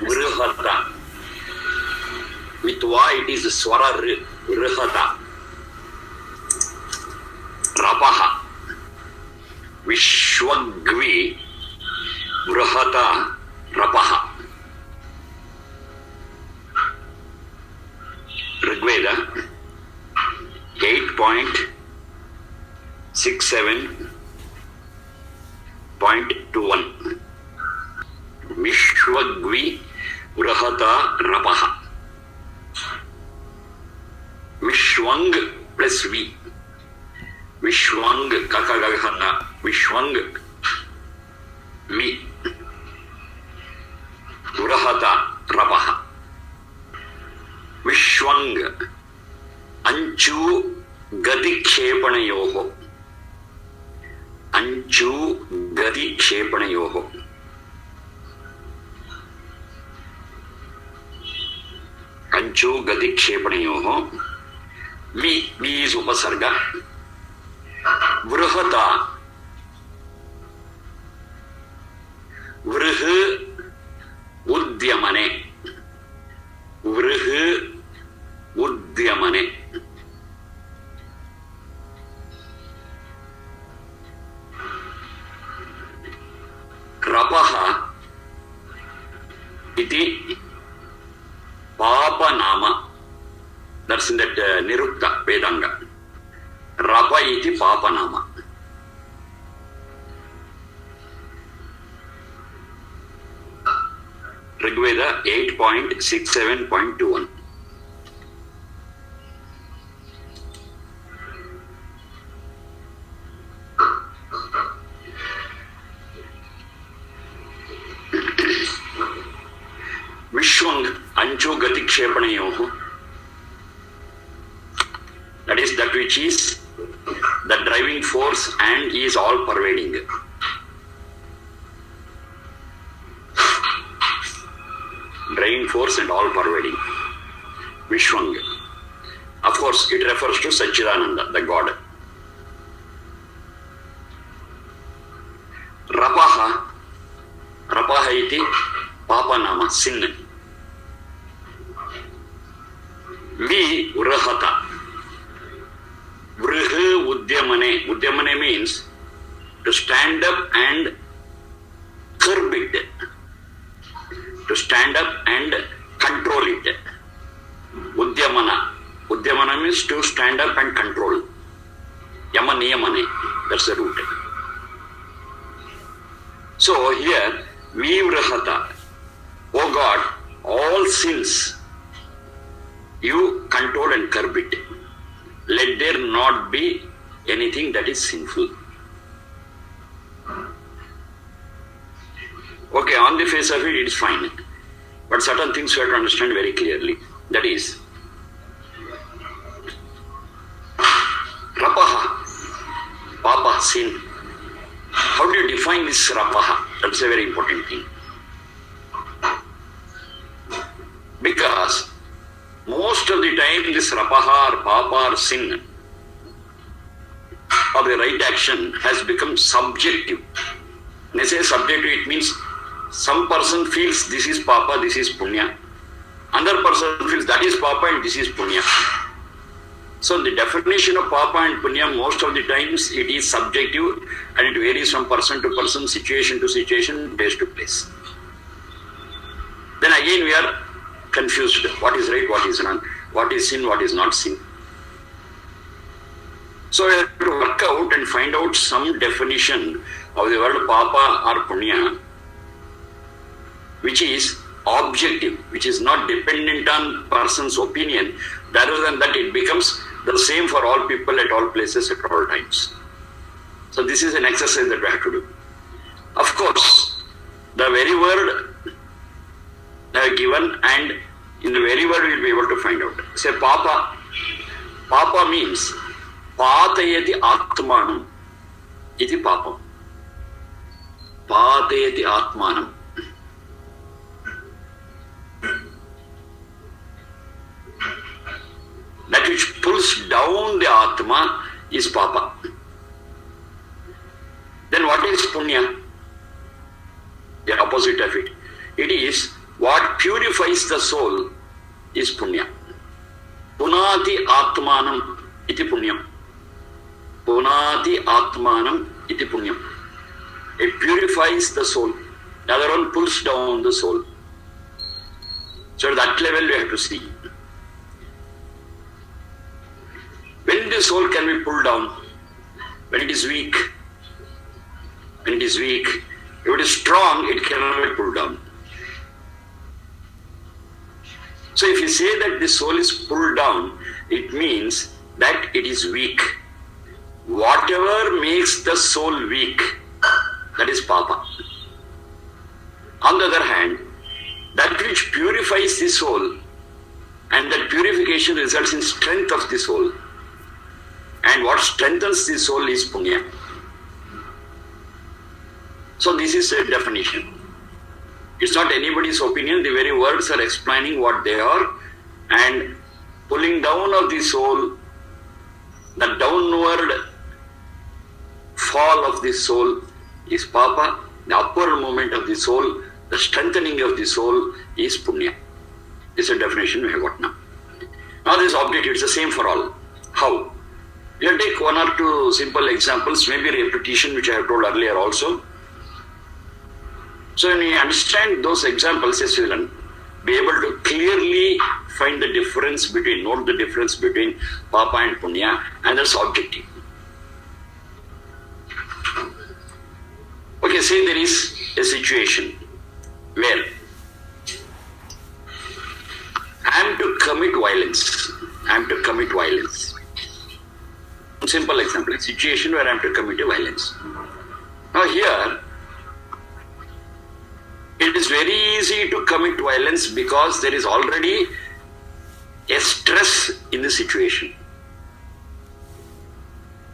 Vrihata. With va it is swara vrihata. Rapaha. Vishwagvi vrihata rapaha. Rigveda 8.67.21 Vishwagvi vrihata rapaha. Vishwang plus V. Vishwang kakagahana. Vishwang V. Vrihata rapaha. Vishwang Anchu Gati Kshepanayoho. Anchu Gati Kshepanayoho. Anchu Gati Kshepanayoho. V is Upasarga. Vrihata. Vrih Udyamane. Vrih Udyamane. Rapaha iti Papa Nama. That's in that Nirukta Vedanga. Rapa iti Papa Nama. Rigveda 8.67.21 Vishwang Ancho Gati Kshepanayoho. That is that which is the driving force and is all pervading. Driving force and all pervading. Vishwang. Of course, it refers to Sachidananda, the God. Rapaha. Rapaha iti Papa Nama, sin. V. Vrihata. Vrih Udyamane. Udyamane means to stand up and curb it. To stand up and control it. Udyamana. Udyamana means to stand up and control. Yamaniyamane. That's the root. So here, Vivrahata. Oh God, all sins, you control and curb it. Let there not be anything that is sinful. Okay, on the face of it, it is fine. But certain things you have to understand very clearly. That is, Rapaha, Papa, sin. How do you define this Rapaha? That's a very important thing. Because most of the time this Rapaha or Papa or sin or the right action has become subjective. When I say subjective, it means some person feels this is Papa, this is Punya. Another person feels that is Papa and this is Punya. So the definition of Papa and Punya most of the times it is subjective and it varies from person to person, situation to situation, place to place. Then again we are confused. What is right, what is wrong, what is sin, what is not sin. So we have to work out and find out some definition of the word Papa or Punya which is objective, which is not dependent on person's opinion. Rather than that, it becomes the same for all people at all places at all times. So this is an exercise that we have to do. Of course, the very word given and in the very word we will be able to find out. Say Papa. Papa means Patayati Atmanam iti Papa. Patayati Atmanam. That which pulls down the Atma is Papa. Then what is Punya? The opposite of it. It is What purifies the soul is punya. Punati atmanam iti punyam. Punati atmanam iti punyam. It purifies the soul. The other one pulls down the soul. So at that level we have to see. When the soul can be pulled down? When it is weak. When it is weak. If it is strong, it cannot be pulled down. So if you say that the soul is pulled down, it means that it is weak. Whatever makes the soul weak, that is papa. On the other hand, that which purifies the soul, and that purification results in strength of the soul. And what strengthens the soul is punya. So this is a definition. It's not anybody's opinion. The very words are explaining what they are. And pulling down of the soul, the downward fall of the soul is papa. The upward movement of the soul, the strengthening of the soul is punya. This is a definition we have got now. Now this objective is the same for all. How? We will take one or two simple examples, maybe repetition, which I have told earlier also. So when we understand those examples, yes, we will be able to clearly find the difference between, note the difference between papa and punya, and that's objective. Okay, say there is a situation where I am to commit violence. I am to commit violence. Simple example, a situation where I am to commit a violence. Now here, it is very easy to commit violence because there is already a stress in the situation.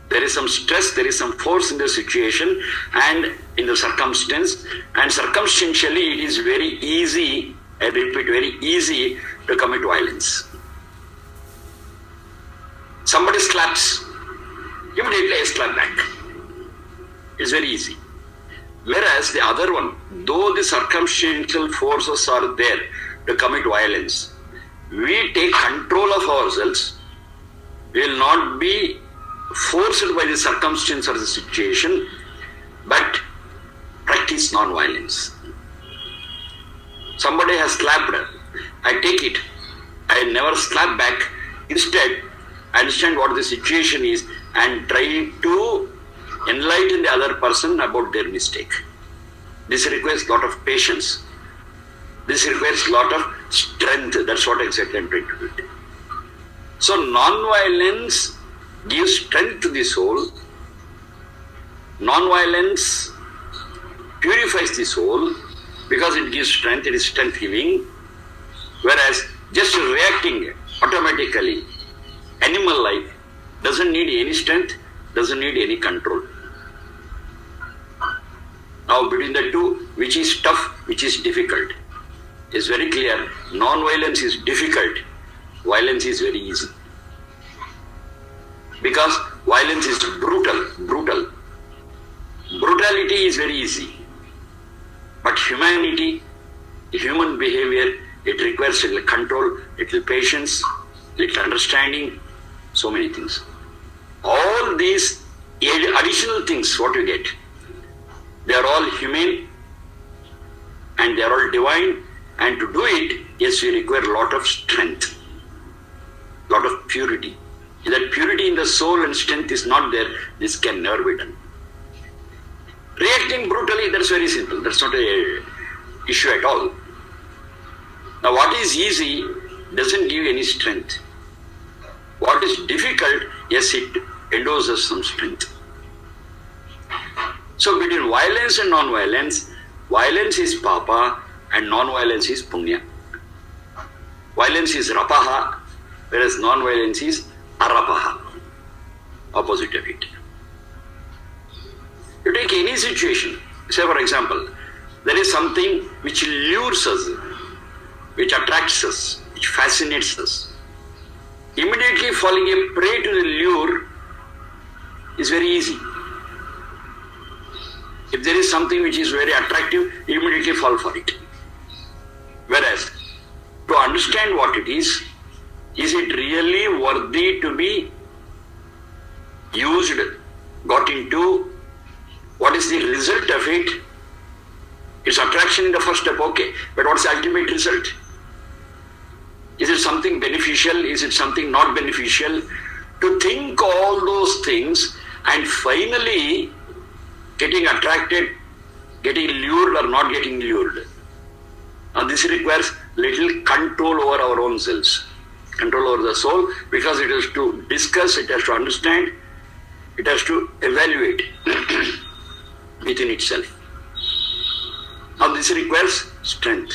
There is some stress, there is some force in the situation and in the circumstance, and circumstantially it is very easy, I repeat, very easy to commit violence. Somebody slaps, immediately I slap back. It's very easy. Whereas the other one, though the circumstantial forces are there to commit violence, we take control of ourselves. We will not be forced by the circumstance or the situation, but practice non-violence. Somebody has slapped, I take it. I never slap back. Instead, I understand what the situation is and try to enlighten the other person about their mistake. This requires a lot of patience. This requires a lot of strength. That's what exactly I'm trying to do. So non-violence gives strength to the soul. Non-violence purifies the soul because it gives strength, it is strength giving. Whereas just reacting automatically, animal-like, doesn't need any strength, doesn't need any control. Now between the two, which is tough, which is difficult? It's very clear. Non-violence is difficult. Violence is very easy. Because violence is brutal. Brutality is very easy. But humanity, human behavior, it requires little control, little patience, little understanding, so many things. All these additional things, what you get, they are all humane and they are all divine, and to do it, yes, we require a lot of strength, a lot of purity. If that purity in the soul and strength is not there, this can never be done. Reacting brutally, that's very simple. That's not an issue at all. Now what is easy doesn't give any strength. What is difficult, yes, it endorses some strength. So between violence and non-violence, violence is papa and non-violence is punya. Violence is rapaha, whereas non-violence is arapaha, opposite of it. You take any situation, say for example, there is something which lures us, which attracts us, which fascinates us. Immediately falling a prey to the lure is very easy. If there is something which is very attractive, immediately fall for it. Whereas understand what it is it really worthy to be used, got into? What is the result of it? It's attraction in the first step, okay. But what's the ultimate result? Is it something beneficial? Is it something not beneficial? To think all those things and finally getting attracted, getting lured or not getting lured. Now this requires little control over our own selves, control over the soul, because it has to discuss, it has to understand, it has to evaluate within itself. Now this requires strength.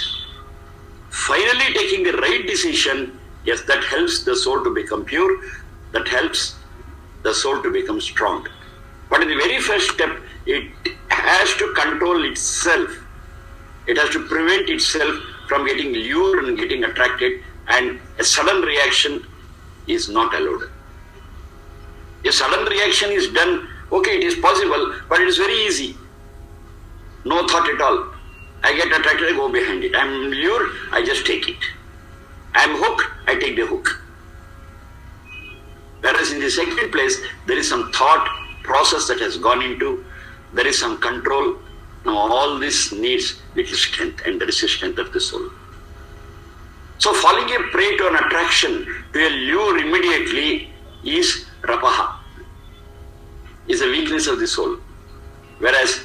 Finally taking the right decision, yes, that helps the soul to become pure, that helps the soul to become strong. But in the very first step, it has to control itself. It has to prevent itself from getting lured and getting attracted, and a sudden reaction is not allowed. A sudden reaction is done, okay, it is possible, but it is very easy. No thought at all. I get attracted, I go behind it. I am lured, I just take it. I am hooked, I take the hook. Whereas in the second place, there is some thought process that has gone into, there is some control. Now all this needs little strength, and there is a strength of the soul. So falling a prey to an attraction, to a lure immediately is rapaha, is a weakness of the soul. Whereas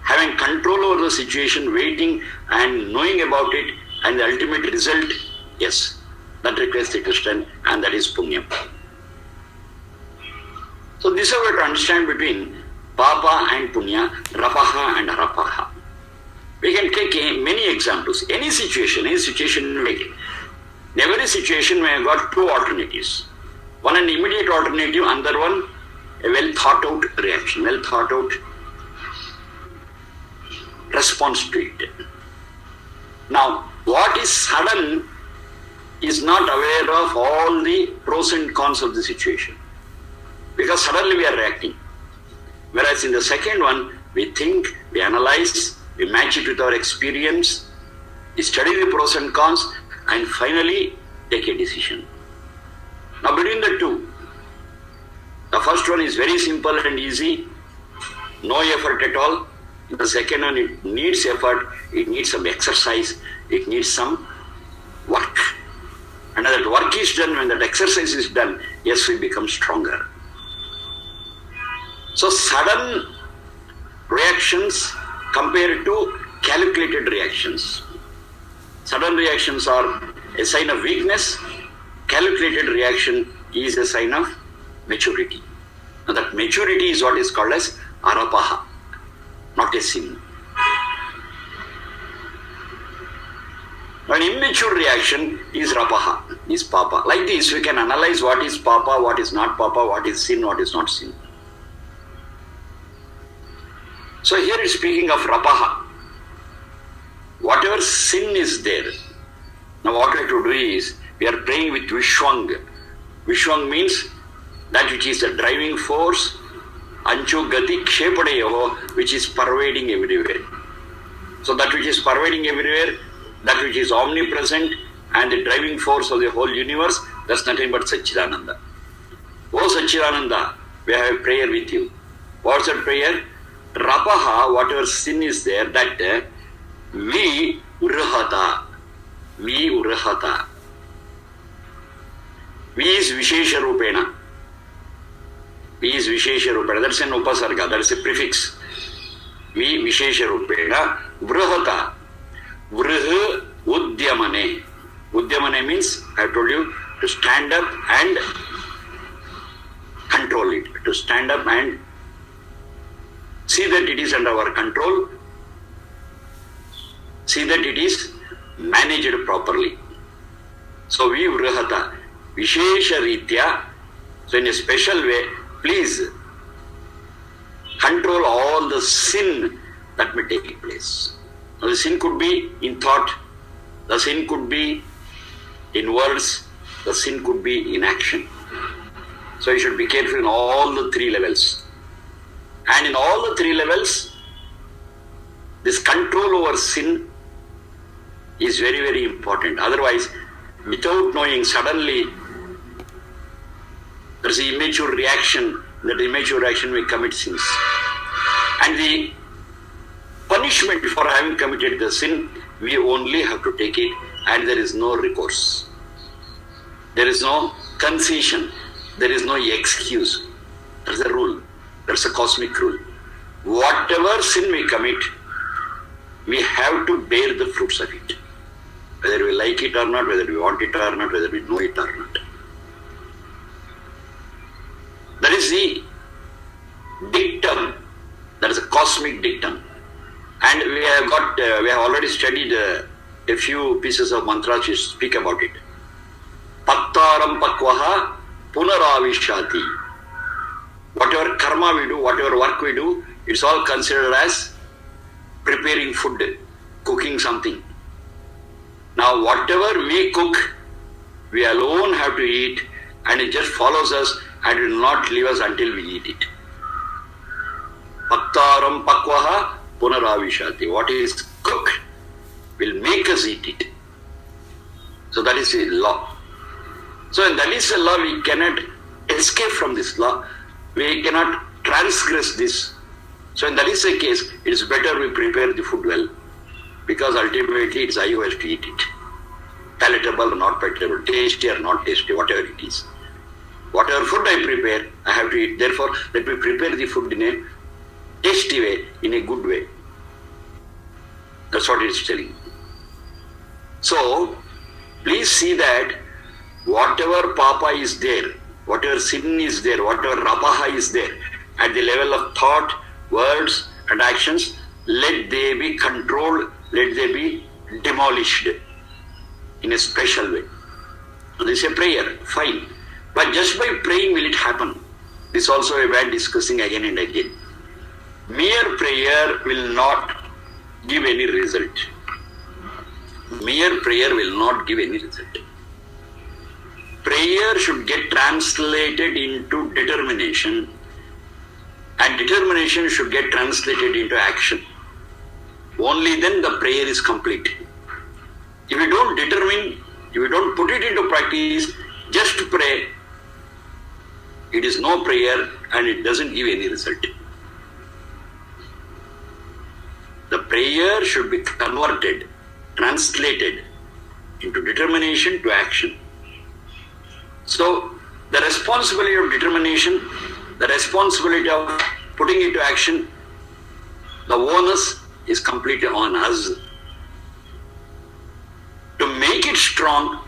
having control over the situation, waiting and knowing about it, and the ultimate result, yes, that requires the strength, and that is punyam. So this is a way to understand between papa and punya, rapaha and arapaha. We can take many examples. Any situation like it. In every situation we have got two alternatives. One an immediate alternative, another one a well thought out reaction, well thought out response to it. Now, what is sudden is not aware of all the pros and cons of the situation, because suddenly we are reacting. Whereas in the second one, we think, we analyze, we match it with our experience, we study the pros and cons, and finally take a decision. Now between the two, the first one is very simple and easy, no effort at all. The second one, it needs effort, it needs some exercise, it needs some work. And when that work is done, when that exercise is done, yes, we become stronger. So sudden reactions compared to calculated reactions. Sudden reactions are a sign of weakness, calculated reaction is a sign of maturity. Now that maturity is what is called as arapaha, not a sin. An immature reaction is rapaha, is papa. Like this, we can analyze what is papa, what is not papa, what is sin, what is not sin. So here it's speaking of rapaha. Whatever sin is there, now what we have to do is, we are praying with Vishwang. Vishwang means that which is the driving force, Anchu Gati Kshepadeyo, which is pervading everywhere. So that which is pervading everywhere, that which is omnipresent and the driving force of the whole universe, that's nothing but Satchidananda. Oh Satchidananda, we have a prayer with you. What's that prayer? Rapaha, whatever sin is there, that vi urahata. Vi urahata. Vi is Vishesha Rupena. Vi is Vishesha Rupena. That's an upasarga, that's a prefix. Vi Vishesha Rupena. Vrahata. Vrah Udyamane. Udyamane means, I have told you, to stand up and control it. To stand up and see that it is under our control. See that it is managed properly. So we vrahata. Vishesha Ritya. So in a special way, please control all the sin that may take place. Now, the sin could be in thought, the sin could be in words, the sin could be in action. So you should be careful in all the three levels. And in all the three levels, this control over sin is very, very important. Otherwise, without knowing, suddenly there is an immature reaction. That immature reaction may commit sins. And the punishment for having committed the sin, we only have to take it, and there is no recourse. There is no concession. There is no excuse. That's the rule. That's a cosmic rule. Whatever sin we commit, we have to bear the fruits of it. Whether we like it or not, whether we want it or not, whether we know it or not. That is the dictum. That is a cosmic dictum. And we have already studied a few pieces of mantras which speak about it. Paktaram pakvaha punaravishati. Whatever karma we do, whatever work we do, it's all considered as preparing food, cooking something. Now whatever we cook, we alone have to eat, and it just follows us and will not leave us until we eat it. Paktaram pakvaha punaravishati. What is cooked will make us eat it. So that is the law. So that is the law. We cannot escape from this law. We cannot transgress this. So that is the case, it is better we prepare the food well, because ultimately it's I who has to eat it. Palatable or not palatable, tasty or not tasty, whatever it is. Whatever food I prepare, I have to eat. Therefore, let me prepare the food in a tasty way, in a good way. That's what it is telling. So, please see that whatever papa is there, whatever sin is there, whatever rapaha is there, at the level of thought, words and actions, let they be controlled, let they be demolished in a special way. So this is a prayer, fine. But just by praying will it happen? This is also a bad discussing again and again. Mere prayer will not give any result. Mere prayer will not give any result. Prayer should get translated into determination, and determination should get translated into action. Only then the prayer is complete. If you don't determine, if you don't put it into practice, just pray, it is no prayer and it doesn't give any result. The prayer should be converted, translated into determination to action. So, the responsibility of determination, the responsibility of putting it to action, the onus is completely on us. To make it strong,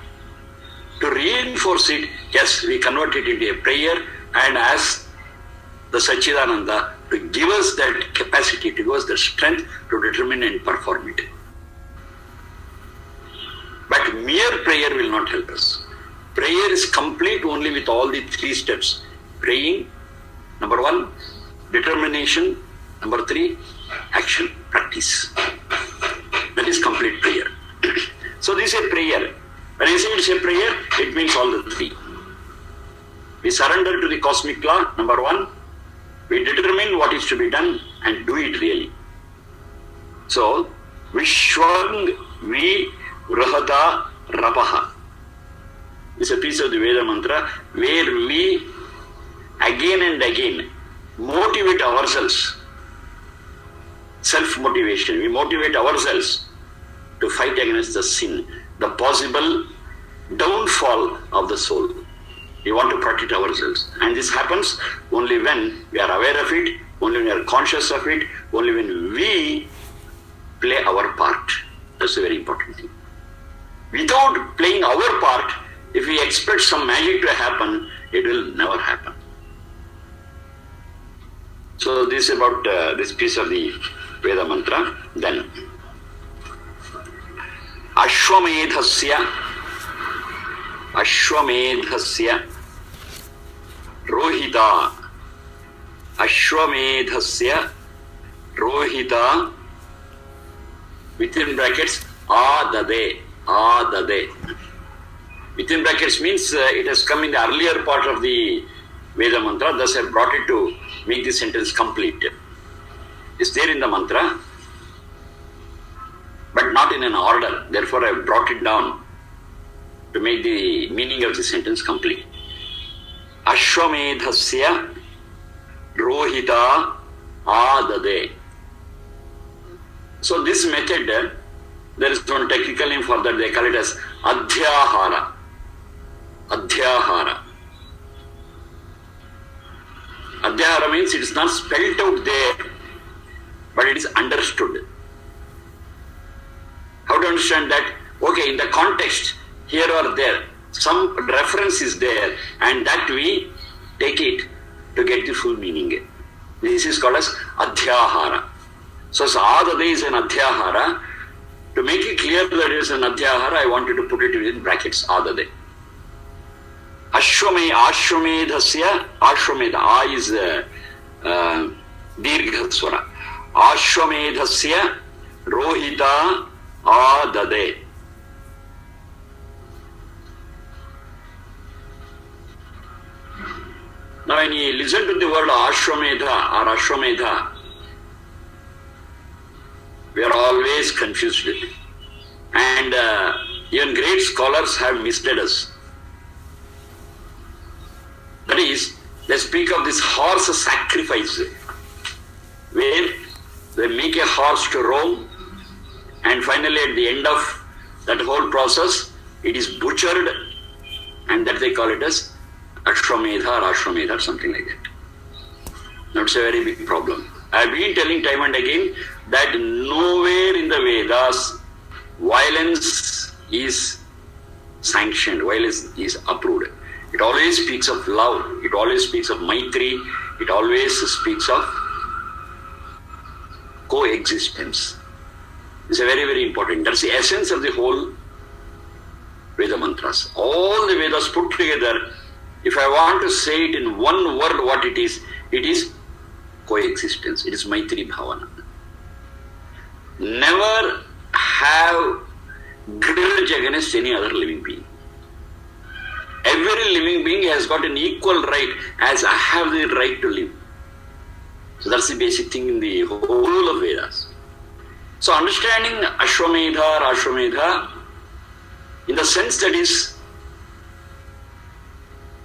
to reinforce it, yes, we convert it into a prayer and ask the Sachidananda to give us that capacity, to give us the strength to determine and perform it. But mere prayer will not help us. Prayer is complete only with all the three steps. Praying, number one, determination, number three, action, practice. That is complete prayer. So this is a prayer. When I say it's a prayer, it means all the three. We surrender to the cosmic law, number one. We determine what is to be done and do it really. So, Vishwang Vi Vrahata Rapaha. It's a piece of the Veda mantra where we again and again motivate ourselves. Self-motivation. We motivate ourselves to fight against the sin, the possible downfall of the soul. We want to protect ourselves. And this happens only when we are aware of it, only when we are conscious of it, only when we play our part. That's a very important thing. Without playing our part, if we expect some magic to happen, it will never happen. So this is about this piece of the Veda mantra. Then, Ashwamedhasya Rohita. Ashwamedhasya Rohita, within brackets, Adade. Within brackets means it has come in the earlier part of the Veda mantra, thus I have brought it to make the sentence complete. It's there in the mantra, but not in an order. Therefore I have brought it down to make the meaning of the sentence complete. Ashwamedhasya rohita adade. So this method, there is one technical name for that, they call it as adhyahara. Adhyahara. Adhyahara means it is not spelled out there, but it is understood. How to understand that? Okay, in the context, here or there, some reference is there, and that we take it to get the full meaning. This is called as adhyahara. So sadade is an adhyahara. To make it clear that it is an adhyahara, I wanted to put it within brackets, adade. Ashwamedhasya, Ashwamedha, A is Dirgha Swara. Ashwamedhasya rohita adade. Now when you listen to the word Ashwamedha or Ashwamedha, we are always confused. And even great scholars have misled us. That is, they speak of this horse sacrifice, where they make a horse to roam, and finally at the end of that whole process, it is butchered, and that they call it as Ashwamedha or Ashwamedha or something like that. That's a very big problem. I have been telling time and again that nowhere in the Vedas violence is sanctioned, violence is approved. It always speaks of love, it always speaks of Maitri, it always speaks of coexistence. It's a very, very important. That's the essence of the whole Veda mantras. All the Vedas put together, if I want to say it in one word what it is coexistence. It is Maitri Bhavana. Never have grudge against any other living being. Every living being has got an equal right as I have the right to live. So that's the basic thing in the whole of Vedas. So understanding Ashwamedha or Ashwamedha in the sense that is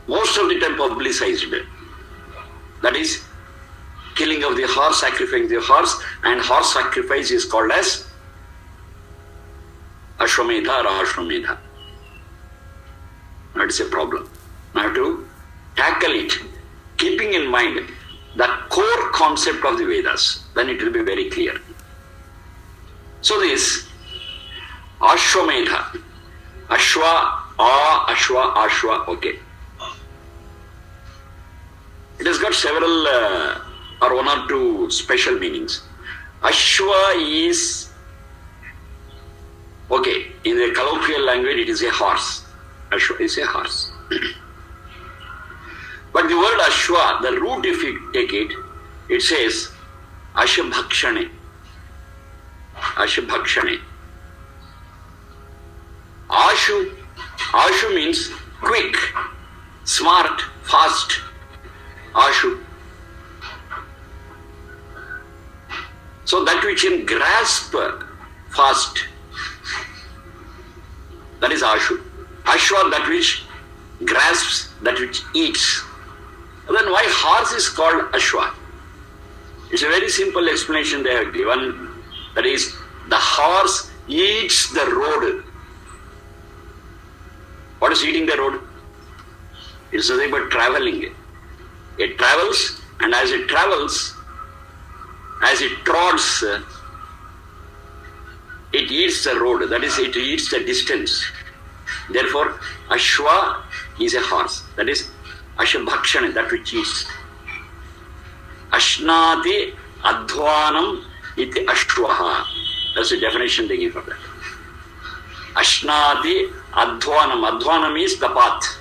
most of the time publicized. That is killing of the horse, sacrificing the horse, and horse sacrifice is called as Ashwamedha or Ashwamedha. That is a problem. I have to tackle it, keeping in mind the core concept of the Vedas. Then it will be very clear. So this Ashwamedha, Ashwa, okay. It has got several or one or two special meanings. Ashwa is, okay, in the colloquial language it is a horse. Ashwa is a horse. But the word Ashwa, the root if you take it, it says Ashabhakshane. Ashabhakshane. Ashu means quick, smart, fast. Ashu. So that which can grasp fast, that is Ashu. Ashwa, that which grasps, that which eats. Then why horse is called Ashwa? It's a very simple explanation they have given. That is, the horse eats the road. What is eating the road? It's nothing but traveling. It travels, and as it travels, as it trots, it eats the road. That is, it eats the distance. Therefore, Ashwa is a horse. That is, Ashabhakshana, that which eats. Ashnati adhvanam iti ashwaha. That's the definition they give for that. Ashnati adhvanam. Adhvanam is the path.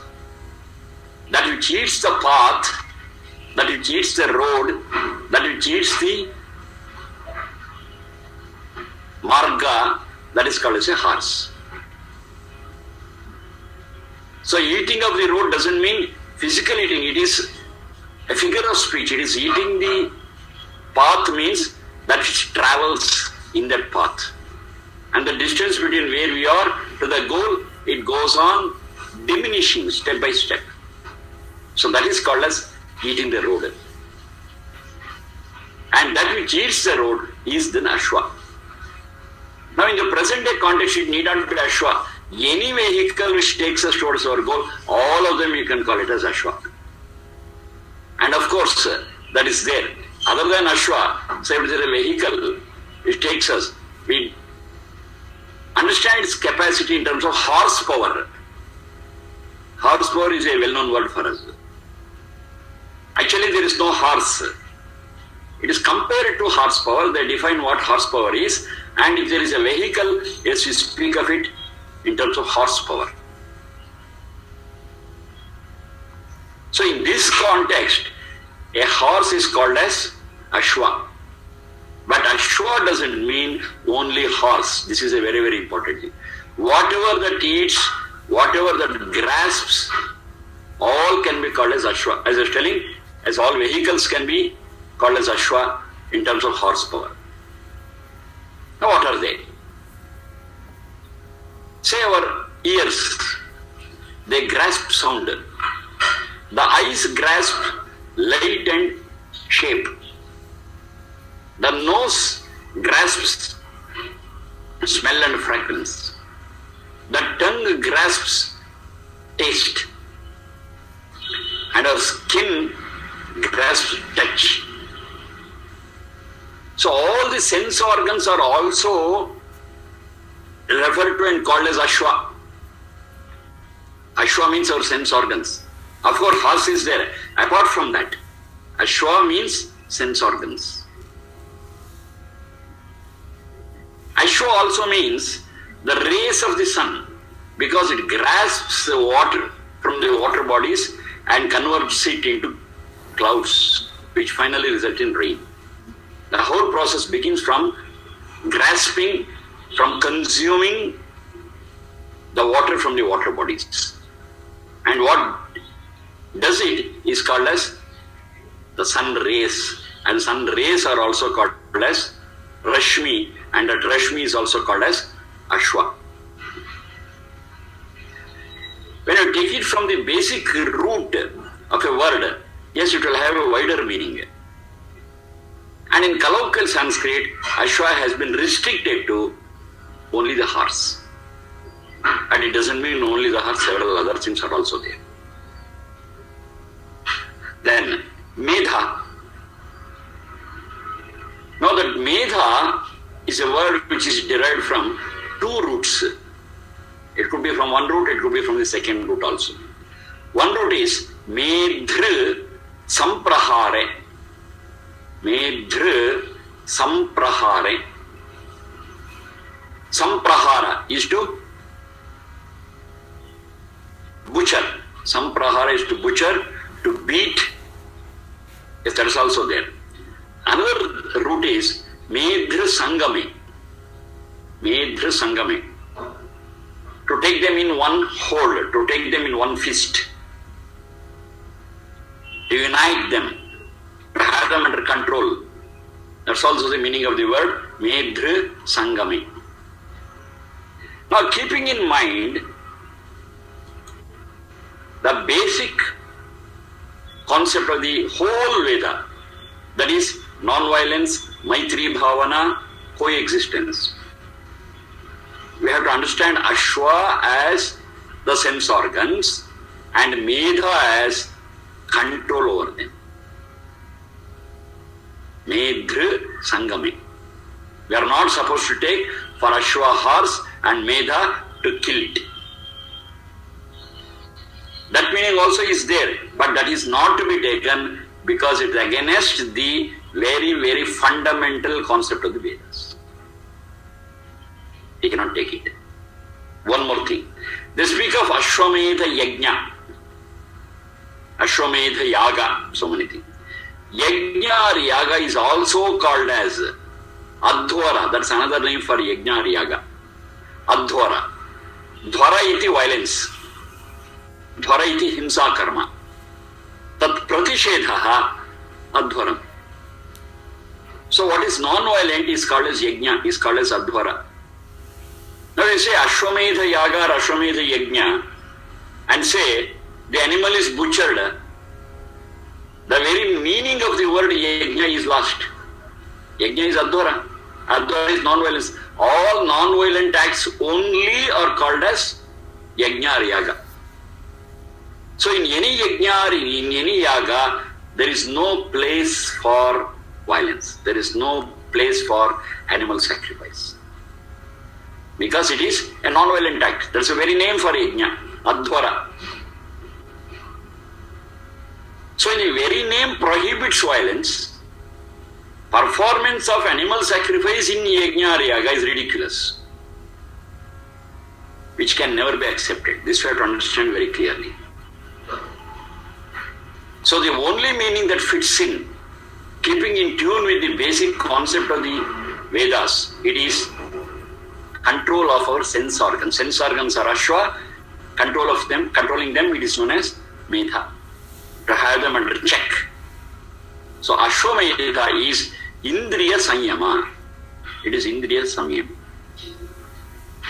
That which eats the path, that which eats the road, that which eats the marga, that is called as a horse. So eating of the road doesn't mean physical eating, it is a figure of speech. It is eating the path means that which travels in that path. And the distance between where we are to the goal, it goes on diminishing step by step. So that is called as eating the road. And that which eats the road is then Ashwa. Now in the present day context, it need not be Ashwa. Any vehicle which takes us towards our goal, all of them you can call it as Ashwa. And of course, that is there. Other than Ashwa, say if there is a vehicle which takes us, we understand its capacity in terms of horsepower. Horsepower is a well-known word for us. Actually, there is no horse. It is compared to horsepower. They define what horsepower is. And if there is a vehicle, yes, we speak of it in terms of horsepower. So in this context, a horse is called as Ashwa. But Ashwa doesn't mean only horse. This is a very, very important thing. Whatever that eats, whatever that grasps, all can be called as Ashwa. As I was telling, as all vehicles can be called as Ashwa in terms of horsepower. Now what are they? Say our ears, they grasp sound. The eyes grasp light and shape. The nose grasps smell and fragrance. The tongue grasps taste. And our skin grasps touch. So all the sense organs are also referred to and called as Ashwa. Ashwa means our sense organs. Of course, horse is there. Apart from that, Ashwa means sense organs. Ashwa also means the rays of the sun, because it grasps the water from the water bodies and converts it into clouds, which finally result in rain. The whole process begins from grasping, from consuming the water from the water bodies. And what does it is called as the sun rays. And sun rays are also called as Rashmi, and that Rashmi is also called as Ashwa. When you take it from the basic root of a word, yes, it will have a wider meaning. And in colloquial Sanskrit, Ashwa has been restricted to only the horse. And it doesn't mean only the horse, several other things are also there. Then, Medha. Now that Medha is a word which is derived from two roots. It could be from one root, it could be from the second root also. One root is Medhra Samprahare. Medhra Samprahare. Samprahara is to butcher. Samprahara is to butcher, to beat. Yes, that is also there. Another root is Medhra Sangame. Medhra Sangame. To take them in one hold, to take them in one fist. To unite them, to have them under control. That's also the meaning of the word Medhra Sangame. Now, keeping in mind the basic concept of the whole Veda, that is non-violence, Maitri Bhavana, coexistence. We have to understand Ashwa as the sense organs and Medha as control over them. Medhra Sangame. We are not supposed to take for Ashwa horse and Medha to kill it. That meaning also is there, but that is not to be taken because it is against the very, very fundamental concept of the Vedas. You cannot take it. One more thing. They speak of Ashwamedha Yajna, Ashwamedha Yaga, so many things. Yajna or Yaga is also called as Adhwara. That's another name for Yajna or Yaga. Adhwara. Dhwara iti violence. Dhwara iti himsa karma. Tat pratishedha adhwaram. So what is non-violent is called as Yajna, is called as Adhwara. Now we say Ashwamedha Yaga or Ashwamedha Yajna, and say the animal is butchered, the very meaning of the word yajna is lost. Yajna is adhvara. Adhvara is non-violence. All non-violent acts only are called as yajna or yaga. So in any yajna or in any yaga, there is no place for violence. There is no place for animal sacrifice. Because it is a non-violent act. That's the very name for yajna, adhvara. So the very name prohibits violence. Performance of animal sacrifice in yajna or yaga is ridiculous, which can never be accepted. This we have to understand very clearly. So the only meaning that fits in, keeping in tune with the basic concept of the Vedas, it is control of our sense organs. Sense organs are ashwa, controlling them, it is known as medha. To have them under check. So ashwamedha is indriya sanyama. It is indriya samyam.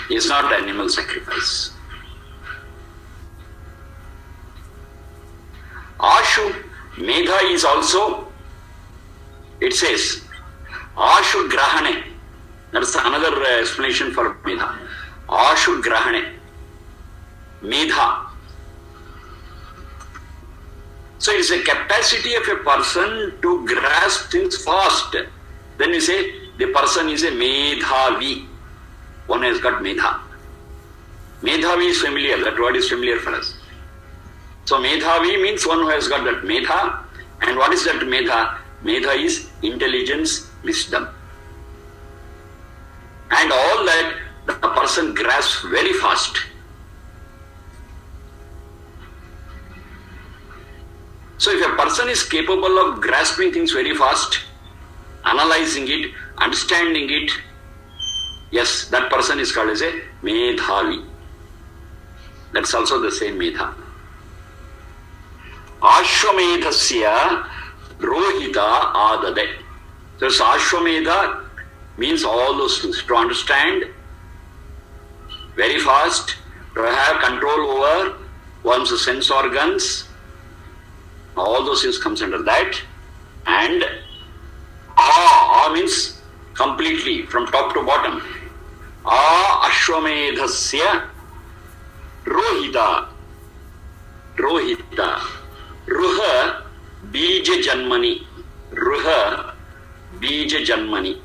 It is not animal sacrifice. Ashu medha is also, it says, ashu grahane. That is another explanation for medha. Ashu grahane. Medha. So it is a capacity of a person to grasp things fast. Then we say the person is a medhavi. One has got medha. Medhavi is familiar. That word is familiar for us. So medhavi means one who has got that medha. And what is that medha? Medha is intelligence, wisdom. And all that the person grasps very fast. So if a person is capable of grasping things very fast, analyzing it, understanding it, yes, that person is called as a medhavi. That's also the same medha. Ashwamedhasya rohita adade. So ashwamedha means all those things. To understand very fast, to have control over one's sense organs, all those things comes under that. And A means completely from top to bottom. Ashwamedhasya rohita. Rohita. Ruha bija janmani. Ruha bija janmani.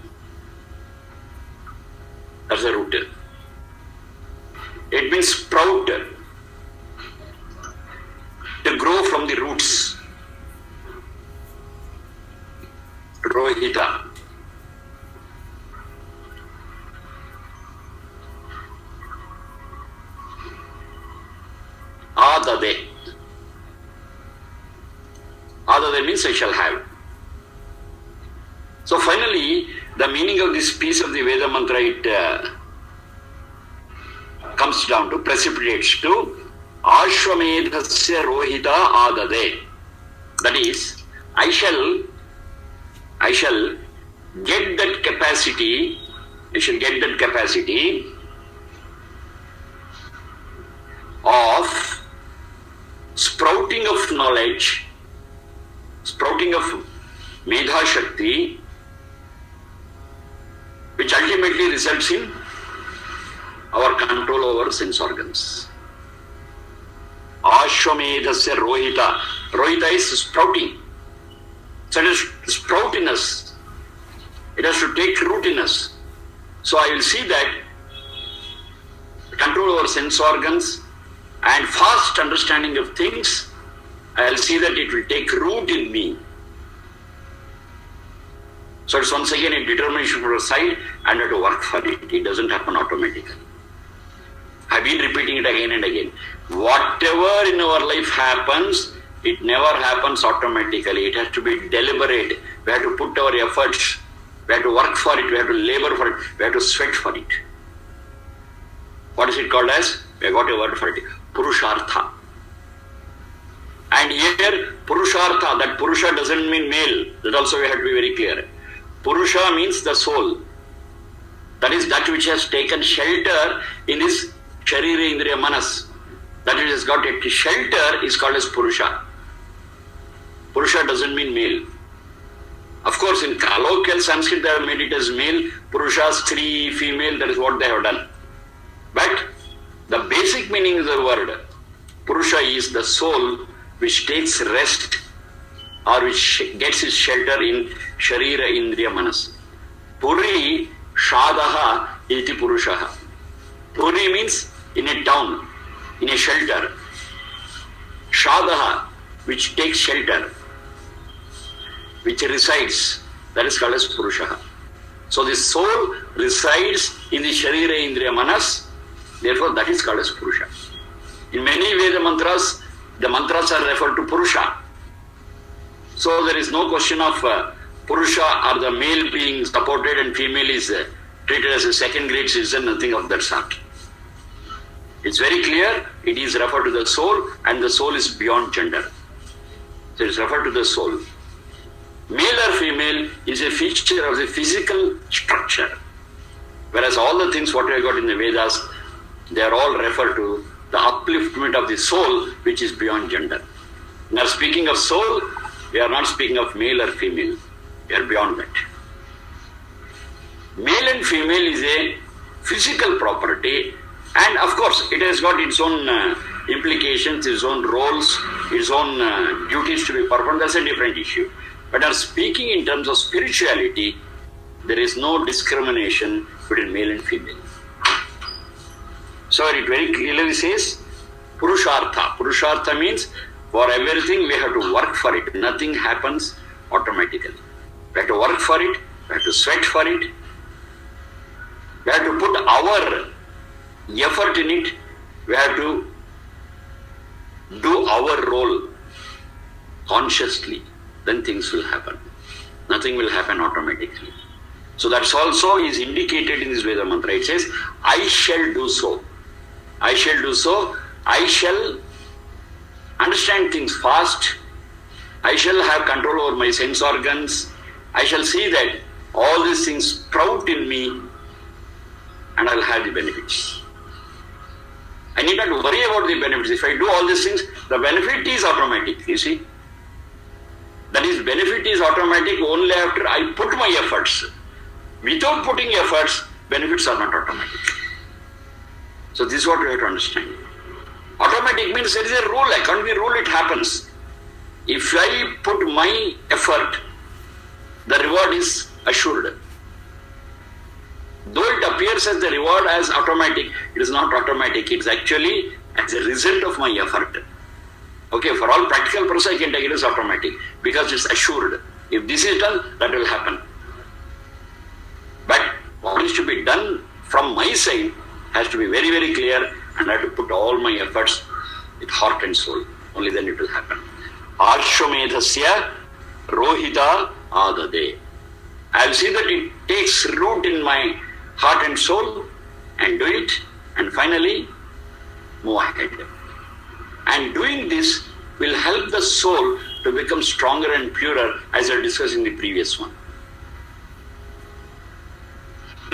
That's the root. It means sprout. To grow from the roots. Rohita. Adade. Adade means I shall have. So finally, the meaning of this piece of the Veda mantra, it comes down to, precipitates to Ashwamedhasya rohita adade. That is, I shall get that capacity, of sprouting of knowledge, sprouting of medha shakti, which ultimately results in our control over sense organs. Ashwamedhasya rohita. Rohita is sprouting. So it is sprout in us. It has to take root in us. So I will see that control over sense organs and fast understanding of things, I will see that it will take root in me. So it's once again a determination for a side and I have to work for it. It doesn't happen automatically. I've been repeating it again and again. Whatever in our life happens, it never happens automatically. It has to be deliberate. We have to put our efforts. We have to work for it. We have to labor for it. We have to sweat for it. What is it called as? We have got a word for it. Purushartha. And here, Purushartha, that Purusha doesn't mean male. That also we have to be very clear. Purusha means the soul. That is that which has taken shelter in this Sharira Indriya Manas. that it has got a shelter is called as Purusha. Purusha doesn't mean male. Of course, in colloquial Sanskrit they have made it as male, Purusha, Stri, female, that is what they have done. But the basic meaning of the word Purusha is the soul which takes rest or which gets its shelter in Sharira Indriya Manas. Puri Shadaha iti Purushaha. Puri means in a town, in a shelter. Shadaha, which takes shelter, which resides, that is called as Purushaha. So the soul resides in the Sharira Indriya Manas, therefore that is called as Purusha. In many Veda mantras, the mantras are referred to Purusha. So there is no question of Purusha or the male being supported and female is treated as a second grade citizen, nothing of that sort. It's very clear, it is referred to the soul and the soul is beyond gender. So it's referred to the soul. Male or female is a feature of the physical structure. Whereas all the things what we have got in the Vedas, they are all referred to the upliftment of the soul which is beyond gender. Now speaking of soul, we are not speaking of male or female. We are beyond that. Male and female is a physical property, and of course it has got its own implications, its own roles, its own duties to be performed. That's a different issue. But are speaking in terms of spirituality, there is no discrimination between male and female. So it very clearly says Purushartha. Purushartha means for everything we have to work for it. Nothing happens automatically. We have to work for it, we have to sweat for it, we have to put our effort in it, we have to do our role consciously, then things will happen. Nothing will happen automatically. So that's also is indicated in this Veda mantra. It says, I shall do so. I shall do so. I shall understand things fast. I shall have control over my sense organs. I shall see that all these things sprout in me and I'll have the benefits. I need not worry about the benefits. If I do all these things, the benefit is automatic, you see. That is, benefit is automatic only after I put my efforts. Without putting efforts, benefits are not automatic. So this is what we have to understand. Automatic means there is a rule. I can't be rule, it happens. If I put my effort, the reward is assured. Though it appears as the reward as automatic, it is not automatic. It's actually as a result of my effort. Okay, for all practical purposes, I can take it as automatic because it's assured. If this is done, that will happen. But what is to be done from my side has to be very, very clear, and I have to put all my efforts with heart and soul. Only then it will happen. Ashwamedhasya rohita adade. I will see that it takes root in my heart and soul and do it, and finally move ahead. And doing this will help the soul to become stronger and purer, as I discussed in the previous one.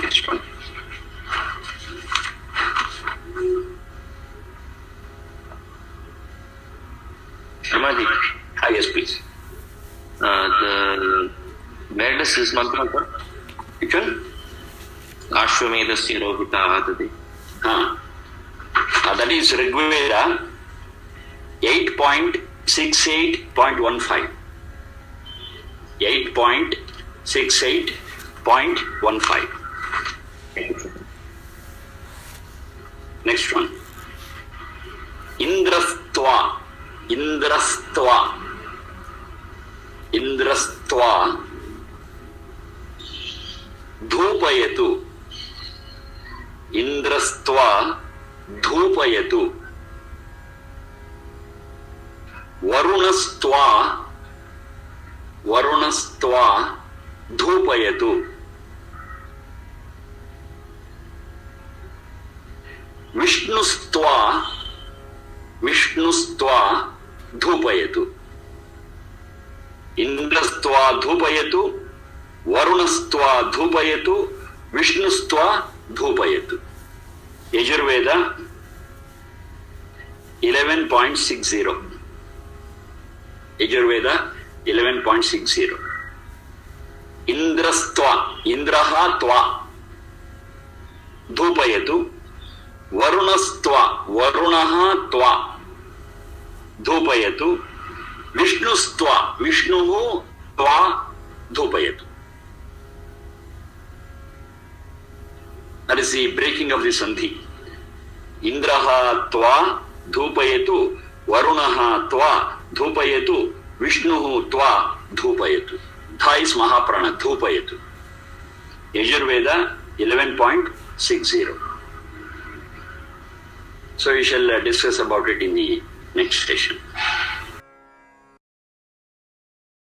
Next one. Sharmaji. Yes, please. Where does this mantra come? Which one? Ashwamedhasya rohita adade. That is Rigveda 8.68.15. 8.68.15. Next one. Indrastva. Indrastva. Indrastva. Dhupayatu. Indrastva. Dhupayatu. Varunastva. Varunastva. Dhupayatu. Vishnustva. Vishnustva. Dhupayatu. Indrastva dhupayatu, Varunastva dhupayatu, Vishnustva dhupayatu. Yajurveda 11.60. Yajurveda 11.60. Indrastva, Indraha tva, dhupayatu. Varunastva, Varunaha tva, dhupayatu. Vishnustva, Vishnuhu tva, dhupayatu. That is the breaking of the sandhi. Indraha tva dhupayatu, Varunaha tva dhupayatu, Vishnuhu tva dhupayatu. Dha is Mahaprana, dhupayatu. Yajurveda 11.60. So we shall discuss about it in the next session.